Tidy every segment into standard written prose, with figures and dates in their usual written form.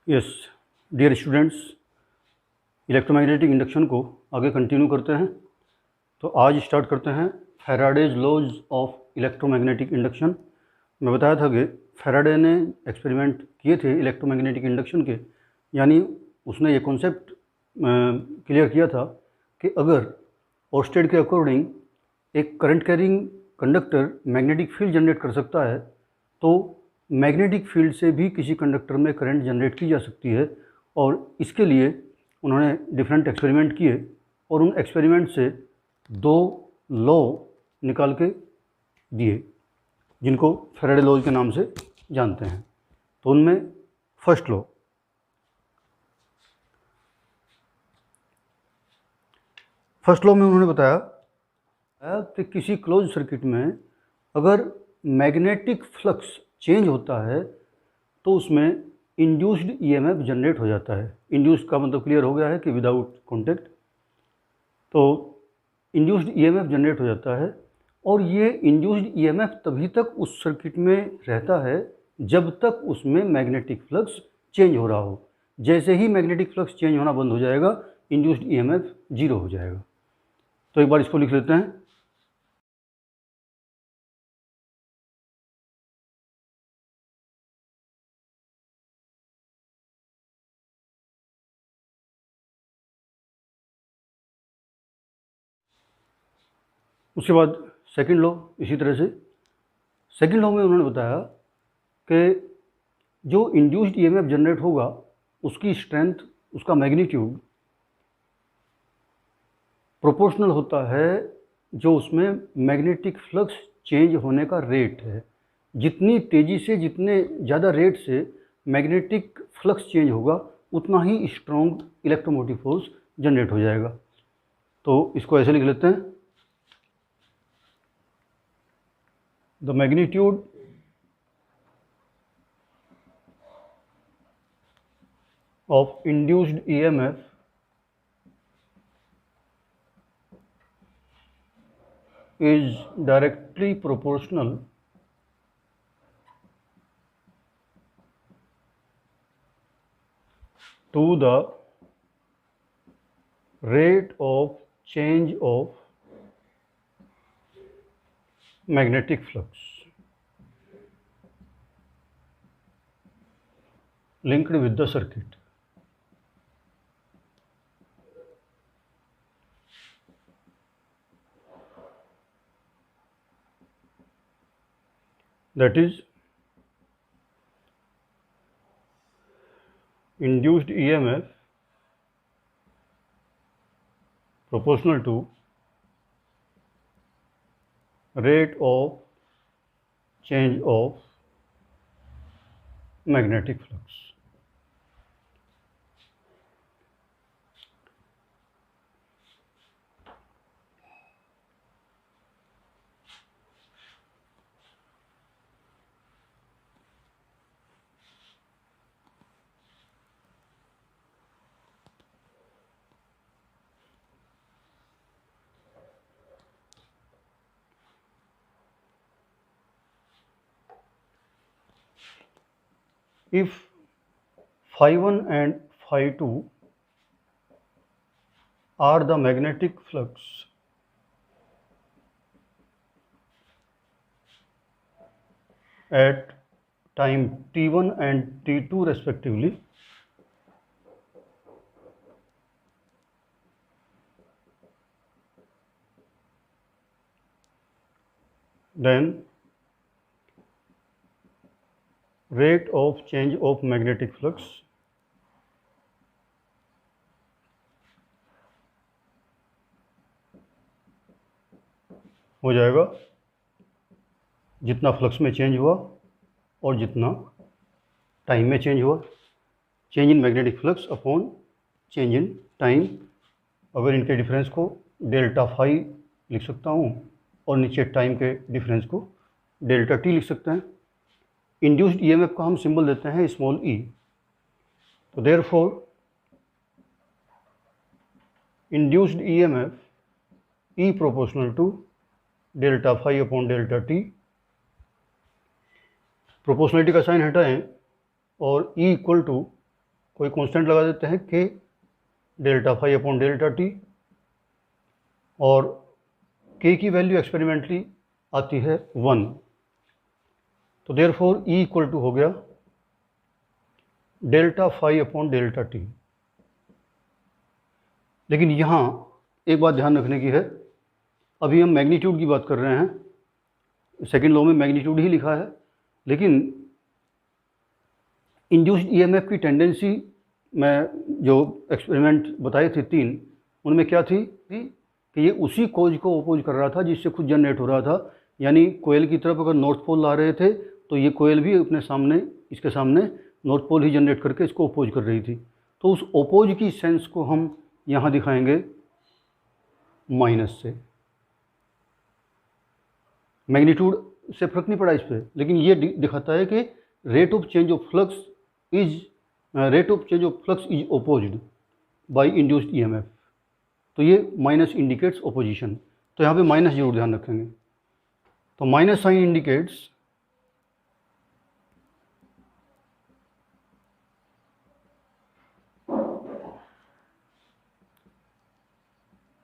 Yes dear students, electromagnetic induction को आगे continue करते हैं। तो आज स्टार्ट करते हैं Faraday's laws of electromagnetic induction. मैं बताया था कि फैराडे ने एक्सपेरिमेंट किए थे इलेक्ट्रोमैग्नेटिक इंडक्शन के, यानी उसने ये कॉन्सेप्ट क्लियर किया था कि अगर ओर्स्टेड के अकॉर्डिंग एक current carrying conductor magnetic field generate कर सकता है तो मैग्नेटिक फील्ड से भी किसी कंडक्टर में करंट जनरेट की जा सकती है। और इसके लिए उन्होंने डिफरेंट एक्सपेरिमेंट किए और उन एक्सपेरिमेंट से दो लॉ निकाल के दिए जिनको फैराडे लॉज के नाम से जानते हैं। तो उनमें फर्स्ट लॉ में उन्होंने बताया कि किसी क्लोज सर्किट में अगर मैग्नेटिक फ्लक्स चेंज होता है तो उसमें इंड्यूस्ड ईएमएफ जनरेट हो जाता है। इंड्यूस्ड का मतलब क्लियर हो गया है कि विदाउट कॉन्टेक्ट। तो इंड्यूस्ड ईएमएफ जनरेट हो जाता है और ये इंड्यूस्ड ईएमएफ तभी तक उस सर्किट में रहता है जब तक उसमें मैग्नेटिक फ्लक्स चेंज हो रहा हो। जैसे ही मैग्नेटिक फ्लक्स चेंज होना बंद हो जाएगा, इंड्यूस्ड ईएमएफ जीरो हो जाएगा। तो एक बार इसको लिख लेते हैं। उसके बाद सेकंड लॉ इसी तरह से। सेकंड लॉ में उन्होंने बताया कि जो इंड्यूस्ड ईएमएफ जनरेट होगा उसकी स्ट्रेंथ, उसका मैग्नीट्यूड प्रोपोर्शनल होता है जो उसमें मैग्नेटिक फ्लक्स चेंज होने का रेट है। जितनी तेज़ी से, जितने ज़्यादा रेट से मैग्नेटिक फ्लक्स चेंज होगा उतना ही स्ट्रॉन्ग इलेक्ट्रोमोटिव फोर्स जनरेट हो जाएगा। तो इसको ऐसे लिख लेते हैं, the magnitude of induced EMF is directly proportional to the rate of change of magnetic flux linked with the circuit. That is, induced EMF proportional to rate of change of magnetic flux. If phi1 and phi2 are the magnetic flux at time t1 and t2 respectively, then rate of change of magnetic flux हो जाएगा जितना flux में change हुआ और जितना time में change हुआ। Change in magnetic flux upon change in time. अगर इनके डिफरेंस को डेल्टा फाई लिख सकता हूँ और नीचे टाइम के डिफरेंस को डेल्टा टी लिख सकते हैं। इंड्यूस्ड ईएमएफ का हम सिंबल देते हैं स्मॉल ई। तो therefore induced EMF e proportional to delta phi upon delta t. Proportionality का साइन हटाएं और ई इक्वल टू कोई कांस्टेंट लगा देते हैं k delta phi upon delta t, और k की वैल्यू एक्सपेरिमेंटली आती है 1, तो देयरफॉर E इक्वल टू हो गया delta phi upon delta t. लेकिन यहाँ एक बात ध्यान रखने की है, अभी हम मैग्नीट्यूड की बात कर रहे हैं, सेकेंड लॉ में मैग्नीट्यूड ही लिखा है, लेकिन इंड्यूस्ड ईएमएफ की टेंडेंसी मैं जो एक्सपेरिमेंट बताए थे 3, उनमें क्या थी कि ये उसी कोज को अपोज कर रहा था जिससे खुद जनरेट हो रहा था। यानी कोयल की तरफ अगर नॉर्थ पोल ला रहे थे तो ये कोयल भी अपने सामने, इसके सामने नॉर्थ पोल ही जनरेट करके इसको अपोज कर रही थी। तो उस अपोज की सेंस को हम यहाँ दिखाएंगे माइनस से। मैग्नीट्यूड से फर्क नहीं पड़ा इस पर, लेकिन ये दिखाता है कि rate of change of flux is opposed by induced EMF. तो ये माइनस इंडिकेट्स अपोजिशन, तो यहाँ पे माइनस जरूर ध्यान रखेंगे। तो minus sign indicates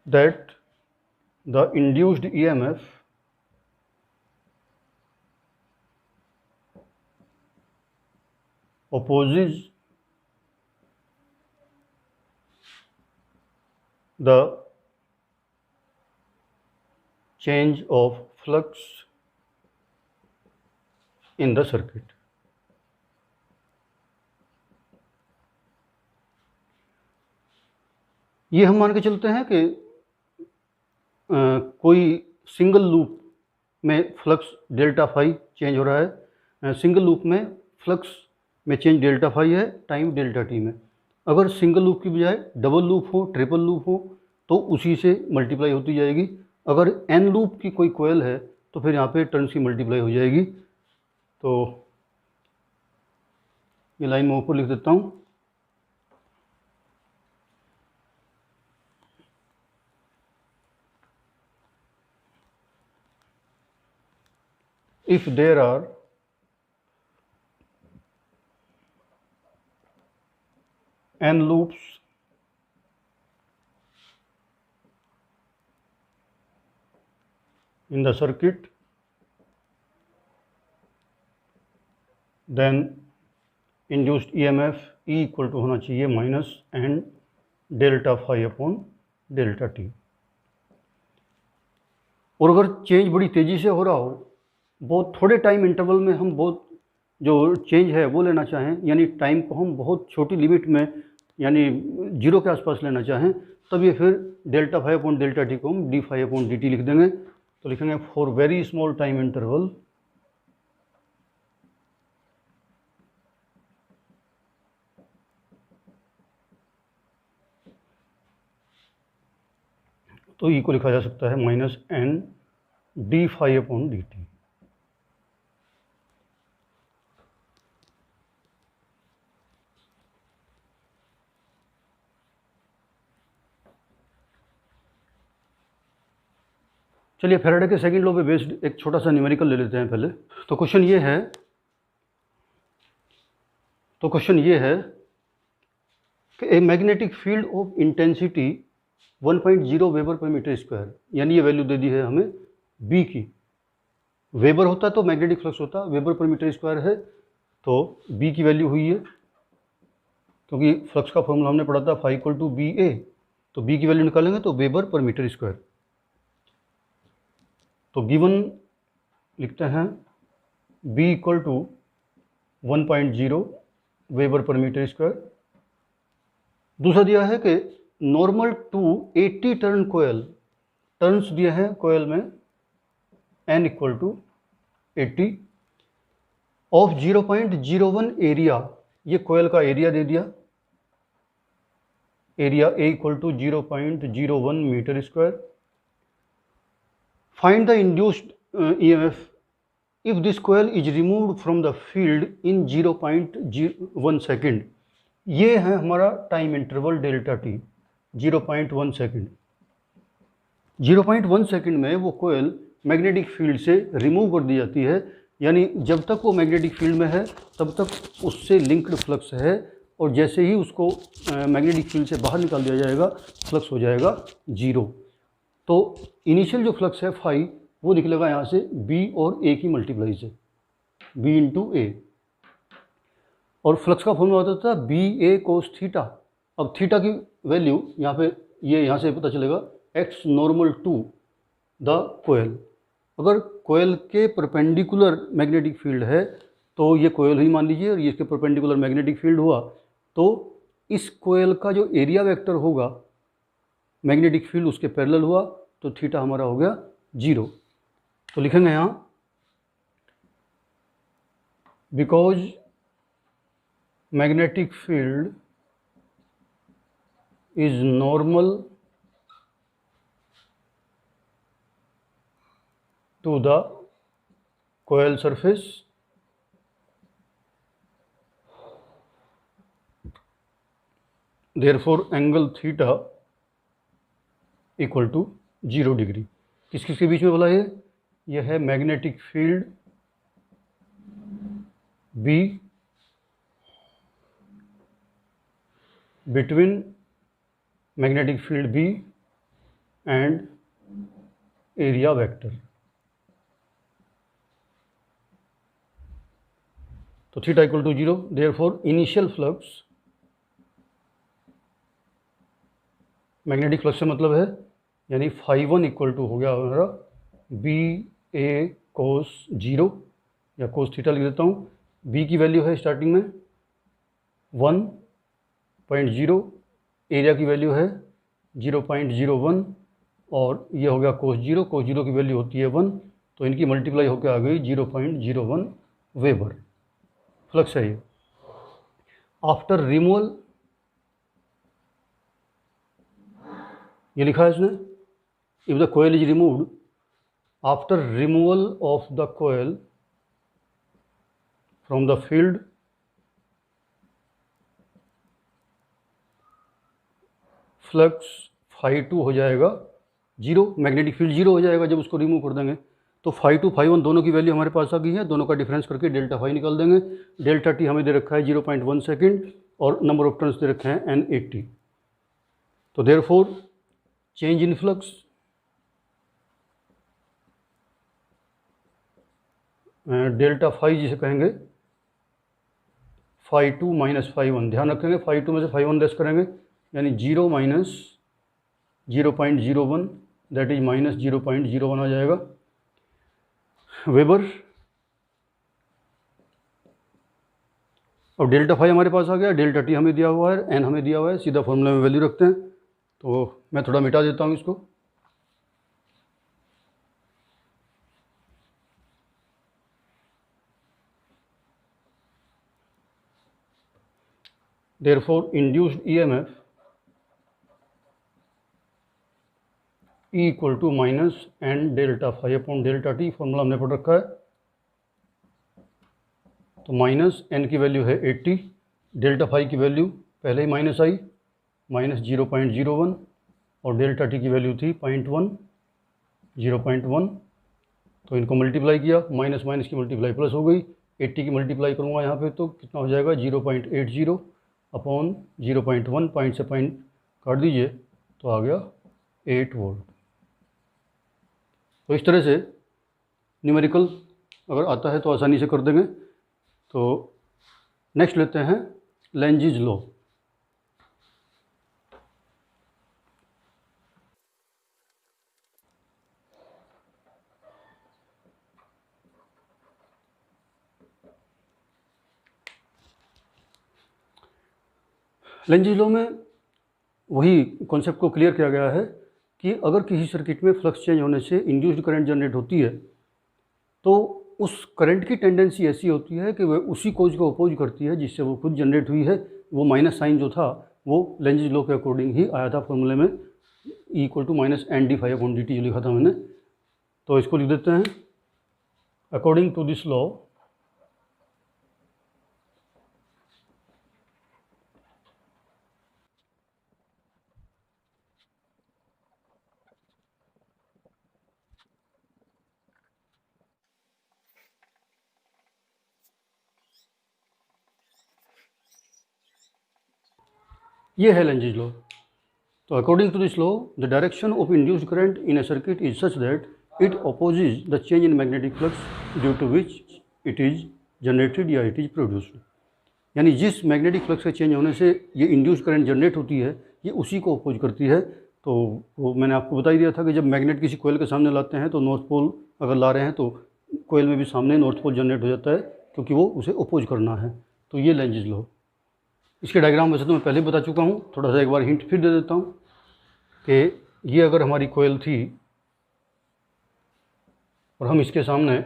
that the induced EMF opposes the change of flux in the circuit। ये हम मान के चलते हैं कि कोई सिंगल लूप में फ्लक्स डेल्टा फाई चेंज हो रहा है, सिंगल लूप में फ्लक्स में चेंज डेल्टा फाई है टाइम डेल्टा टी में। अगर सिंगल लूप की बजाय डबल लूप हो, ट्रिपल लूप हो, तो उसी से मल्टीप्लाई होती जाएगी। अगर एन लूप की कोई कोयल है तो फिर यहाँ पे टर्न्स की मल्टीप्लाई हो जाएगी। तो ये लाइन मैं ऊपर लिख देता हूँ। If there are n loops in the circuit, then induced EMF E equal to होना चाहिए minus n delta phi upon delta t. और अगर चेंज बड़ी तेज़ी से हो रहा हो, बहुत थोड़े टाइम इंटरवल में हम बहुत जो चेंज है वो लेना चाहें, यानी टाइम को हम बहुत छोटी लिमिट में यानी 0 के आसपास लेना चाहें, तब ये फिर delta phi upon delta t को हम d phi upon d t लिख देंगे। तो लिखेंगे for very small time interval तो ई को लिखा जा सकता है minus n d phi upon d t. चलिए फैराडे के सेकंड लॉ पे बेस्ड एक छोटा सा न्यूमेरिकल ले लेते हैं पहले। तो क्वेश्चन ये है कि a magnetic field of intensity 1.0 weber per metre square, यानी ये वैल्यू दे दी है हमें बी की। वेबर होता तो मैग्नेटिक फ्लक्स होता, वेबर पर मीटर स्क्वायर है, तो बी की वैल्यू हुई है, क्योंकि फ्लक्स का फॉर्मूला हमने पढ़ा था फाई इक्वल टू बी ए, तो बी की वैल्यू निकालेंगे तो वेबर पर मीटर स्क्वायर। तो गिवन लिखते हैं b equal to 1.0 weber per metre square. दूसरा दिया है कि normal to 80 turn coil, turns दिए हैं कोयल में n equal to 80 of 0.01 area, ये कोयल का एरिया दे दिया, area a equal to 0.01 metre square. Find the induced EMF if this coil is removed from the field in 0.1 second. ये है हमारा time interval delta T 0.1 second. 0.1 second में वो कोयल magnetic field से रिमूव कर दी जाती है, यानी जब तक वो मैग्नेटिक फील्ड में है तब तक उससे लिंक्ड फ्लक्स है, और जैसे ही उसको मैग्नेटिक फील्ड से बाहर निकाल दिया जाएगा फ्लक्स हो जाएगा 0। तो इनिशियल जो फ्लक्स है फाई वो निकलेगा यहाँ से बी और ए की मल्टीप्लाई से, बी इंटू ए, और फ्लक्स का फॉर्मूला होता था बी ए कोस थीटा। अब थीटा की वैल्यू यहाँ पे ये यहाँ से पता चलेगा एक्स नॉर्मल टू द कोयल। अगर कोयल के परपेंडिकुलर मैग्नेटिक फील्ड है तो ये कोयल ही मान लीजिए, और ये इसके परपेंडिकुलर मैग्नेटिक फील्ड हुआ तो इस कोयल का जो एरिया वेक्टर होगा मैग्नेटिक फील्ड उसके पैरेलल हुआ तो थीटा हमारा हो गया 0। तो लिखेंगे यहाँ because magnetic field is normal to the coil surface, therefore angle theta equal to 0 डिग्री। किस किस के बीच में बोला है? यह है magnetic field B between magnetic field B and area vector. तो theta equal to 0, therefore initial flux, magnetic flux से मतलब है यानी फाई 1 इक्वल टू हो गया हमारा बी ए कोस 0 या कोस थीटा लिख देता हूँ। बी की वैल्यू है स्टार्टिंग में 1.0, एरिया की वैल्यू है 0.01 और ये हो गया कोस 0, कोस 0 की वैल्यू होती है 1, तो इनकी मल्टीप्लाई होकर आ गई 0.01 वेबर। फ्लक्स है ये। आफ्टर रिमूवल, ये लिखा है इसने, if the coil is removed, after removal of the coil from the field, flux phi 2 हो जाएगा 0, मैग्नेटिक फील्ड 0 हो जाएगा जब उसको रिमूव कर देंगे। तो फाई 2 फाई 1 दोनों की वैल्यू हमारे पास आ गई है, दोनों का डिफरेंस करके डेल्टा फाई निकाल देंगे। डेल्टा टी हमें दे रखा है 0.1 सेकेंड और नंबर ऑफ टर्न्स दे रखे हैं N80। तो therefore change in flux delta phi जिसे कहेंगे फाई 2 माइनस फाई 1, ध्यान रखेंगे फाई 2 में से फाई 1 लेस करेंगे यानी 0 माइनस 0.01 दैट इज माइनस 0.01 आ जाएगा वेबर। और डेल्टा फाई हमारे पास आ गया, डेल्टा टी हमें दिया हुआ है, एन हमें दिया हुआ है, सीधा फॉर्मूला में वैल्यू रखते हैं। तो मैं थोड़ा मिटा देता हूँ इसको। Therefore induced EMF E equal to minus n delta phi upon delta t, formula हमने पढ़ रखा है। तो माइनस एन की वैल्यू है 80, डेल्टा फाई की वैल्यू पहले ही माइनस आई, माइनस 0.01 और डेल्टा टी की वैल्यू थी 0.1, तो इनको मल्टीप्लाई किया, माइनस माइनस की मल्टीप्लाई प्लस हो गई, 80 की मल्टीप्लाई करूँगा यहाँ पे तो कितना हो जाएगा 0.80 अपॉन 0.1, पॉइंट से पॉइंट काट दीजिए तो आ गया 8 वोल्ट। तो इस तरह से न्यूमेरिकल अगर आता है तो आसानी से कर देंगे। तो नेक्स्ट लेते हैं लेंजिज लॉ। लेंजिज लॉ में वही कॉन्सेप्ट को क्लियर किया गया है कि अगर किसी सर्किट में फ्लक्स चेंज होने से इंड्यूस्ड करंट जनरेट होती है तो उस करंट की टेंडेंसी ऐसी होती है कि वह उसी कोज को अपोज करती है जिससे वो खुद जनरेट हुई है। वो माइनस साइन जो था वो लेंजिज लॉ के अकॉर्डिंग ही आया था फॉर्मूले में, E equal to minus n d phi upon d t जो लिखा था मैंने। तो इसको लिख देते हैं अकॉर्डिंग टू दिस लॉ ये है लेंजेज लॉ। तो according to this law the direction of induced current in a circuit is such that it opposes the change in magnetic flux due to which it is generated या it is produced. यानी जिस magnetic flux के change होने से ये induced current generate होती है ये उसी को अपोज करती है। तो वो मैंने आपको बता ही दिया था कि जब मैग्नेट किसी कोयल के सामने लाते हैं तो नॉर्थ पोल अगर ला रहे हैं तो कोयल में भी सामने नॉर्थ पोल जनरेट हो जाता है क्योंकि वो उसे अपोज करना है। तो ये लेंजेज लॉ। इसके डायग्राम वैसे तो मैं पहले ही बता चुका हूँ, थोड़ा सा एक बार हिंट फिर दे देता हूँ कि ये अगर हमारी कोयल थी और हम इसके सामने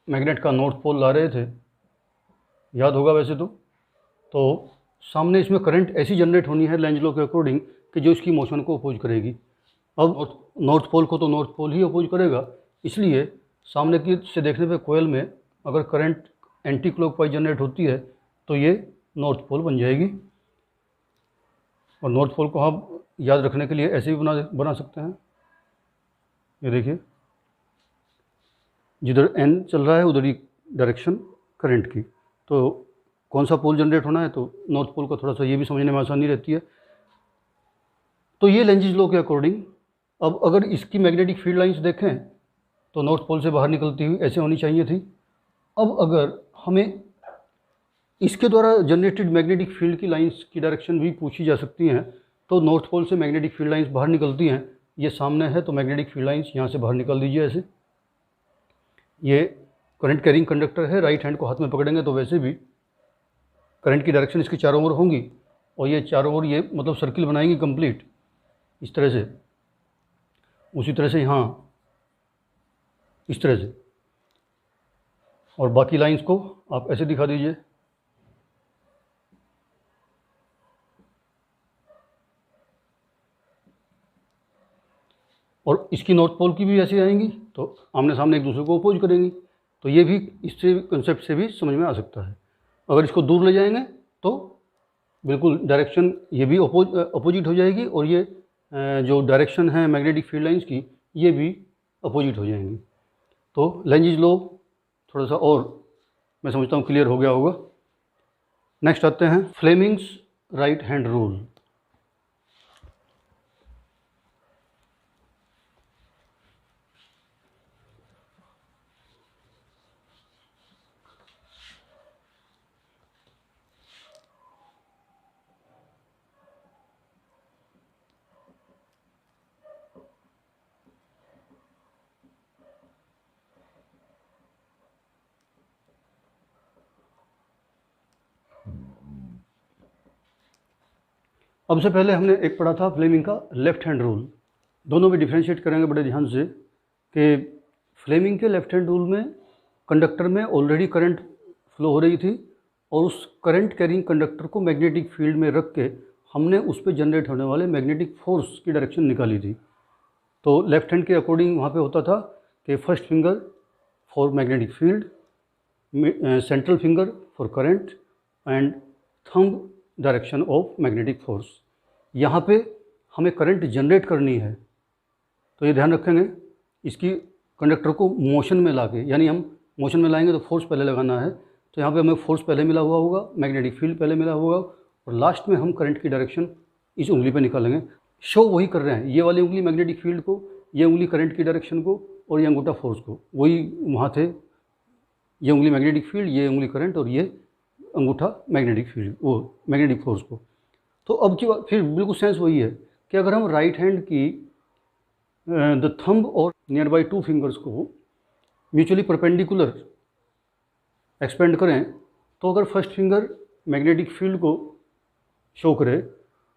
मैग्नेट का नॉर्थ पोल ला रहे थे, याद होगा वैसे तो सामने इसमें करंट ऐसी जनरेट होनी है लेंज लॉ के अकॉर्डिंग कि जो इसकी मोशन को अपोज करेगी। अब नॉर्थ पोल को तो नॉर्थ पोल ही अपोज करेगा, इसलिए सामने की से देखने पे कोयल में अगर करंट एंटी क्लॉकवाइज जनरेट होती है तो ये नॉर्थ पोल बन जाएगी। और नॉर्थ पोल को आप याद रखने के लिए ऐसे भी बना सकते हैं। ये देखिए जिधर एन चल रहा है उधर ही डायरेक्शन करंट की। तो कौन सा पोल जनरेट होना है तो नॉर्थ पोल का थोड़ा सा ये भी समझने में आसानी रहती है। तो ये लेंजेज लॉ के अकॉर्डिंग अब अगर इसकी मैग्नेटिक फील्ड लाइंस देखें तो नॉर्थ पोल से बाहर निकलती हुई ऐसे होनी चाहिए थी। अब अगर हमें इसके द्वारा जनरेटेड मैग्नेटिक फील्ड की लाइंस की डायरेक्शन भी पूछी जा सकती हैं तो नॉर्थ पोल से मैग्नेटिक फील्ड लाइंस बाहर निकलती हैं। ये सामने है तो मैग्नेटिक फील्ड लाइंस यहाँ से बाहर निकाल दीजिए ऐसे। ये करंट कैरिंग कंडक्टर है, राइट हैंड को हाथ में पकड़ेंगे तो वैसे भी करंट की डायरेक्शन इसके चारों ओर होंगी और ये चारों ओर ये मतलब सर्किल बनाएंगी कंप्लीट इस तरह से। उसी तरह से यहाँ इस तरह से, और बाकी लाइंस को आप ऐसे दिखा दीजिए। और इसकी नॉर्थ पोल की भी ऐसी आएंगी तो आमने सामने एक दूसरे को अपोज करेंगी। तो ये भी इससे कंसेप्ट से भी समझ में आ सकता है। अगर इसको दूर ले जाएंगे तो बिल्कुल डायरेक्शन ये भी अपोजिट हो जाएगी और ये जो डायरेक्शन है मैग्नेटिक फील्ड लाइंस की ये भी अपोजिट हो जाएंगी। तो लेंजेज लॉ थोड़ा सा और मैं समझता हूँ क्लियर हो गया होगा। नेक्स्ट आते हैं फ्लेमिंग्स राइट हैंड रूल। अब से पहले हमने एक पढ़ा था फ्लेमिंग का लेफ़्ट हैंड रूल। दोनों में डिफ्रेंशिएट करेंगे बड़े ध्यान से कि फ्लेमिंग के लेफ़्ट हैंड रूल में कंडक्टर में ऑलरेडी करंट फ्लो हो रही थी और उस करंट कैरिंग कंडक्टर को मैग्नेटिक फील्ड में रख के हमने उस पर जनरेट होने वाले मैग्नेटिक फोर्स की डायरेक्शन निकाली थी। तो लेफ़्ट हैंड के अकॉर्डिंग वहाँ पे होता था कि first finger for magnetic field, central finger for current and thumb direction of magnetic force. यहाँ पे हमें करंट जनरेट करनी है तो ये ध्यान रखेंगे इसकी कंडक्टर को मोशन में ला के, यानी हम मोशन में लाएंगे तो फोर्स पहले लगाना है। तो यहाँ पे हमें फोर्स पहले मिला हुआ होगा, मैग्नेटिक फील्ड पहले मिला होगा और लास्ट में हम करंट की डायरेक्शन इस उंगली पे निकालेंगे। शो वही कर रहे हैं, ये वाली उंगली मैग्नेटिक फील्ड को, ये उंगली करंट की डायरेक्शन को और ये अंगूठा फोर्स को। वही वहाँ थे, ये उंगली मैग्नेटिक फील्ड, ये उंगली करंट और ये अंगूठा मैग्नेटिक फील्ड वो मैग्नेटिक फोर्स को। तो अब की बात फिर बिल्कुल सेंस वही है कि अगर हम राइट हैंड की द थंब और नियर बाई 2 फिंगर्स को म्यूचुअली परपेंडिकुलर एक्सपेंड करें तो अगर फर्स्ट फिंगर मैग्नेटिक फील्ड को शो करे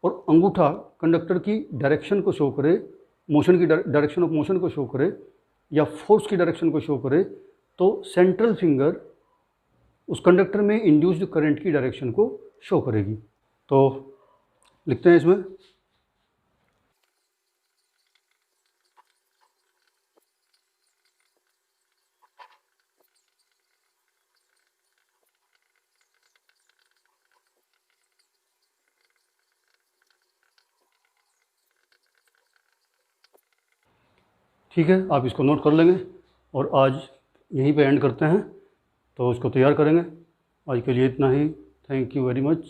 और अंगूठा कंडक्टर की डायरेक्शन को शो करे, मोशन की डायरेक्शन ऑफ मोशन को शो करे या फोर्स की डायरेक्शन को शो करे, तो सेंट्रल फिंगर उस कंडक्टर में इंड्यूस्ड करंट की डायरेक्शन को शो करेगी। तो लिखते हैं इसमें ठीक है, आप इसको नोट कर लेंगे और आज यहीं पे एंड करते हैं। तो इसको तैयार करेंगे। आज के लिए इतना ही। Thank you very much.